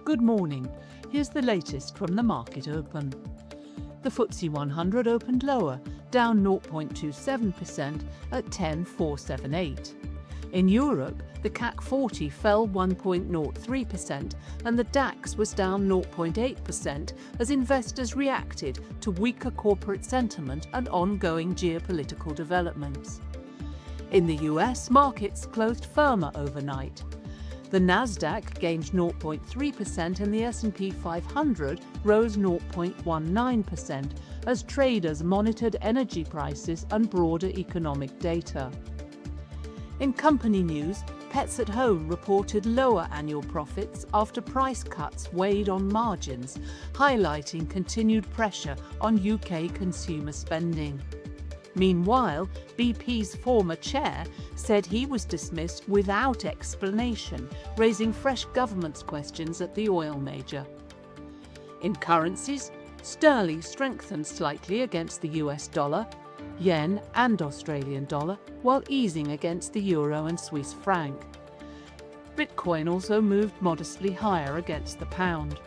Good morning. Here's the latest from the market open. The FTSE100 opened lower, down 0.27% at 10,478. In Europe, the CAC 40 fell 1.03% and the DAX was down 0.8% as investors reacted to weaker corporate sentiment and ongoing geopolitical developments. In the US, markets closed firmer overnight. The Nasdaq gained 0.3% and the S&P 500 rose 0.19% as traders monitored energy prices and broader economic data. In company news, Pets at Home reported lower annual profits after price cuts weighed on margins, highlighting continued pressure on UK consumer spending. Meanwhile, BP's former chair said he was dismissed without explanation, raising fresh governance questions at the oil major. In currencies, sterling strengthened slightly against the US dollar, yen and Australian dollar, while easing against the euro and Swiss franc. Bitcoin also moved modestly higher against the pound.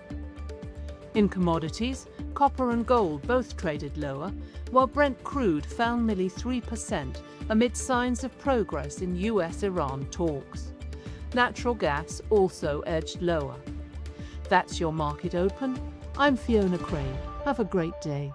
In commodities, copper and gold both traded lower, while Brent crude fell nearly 3% amid signs of progress in US-Iran talks. Natural gas also edged lower. That's your market open. I'm Fiona Crane. Have a great day.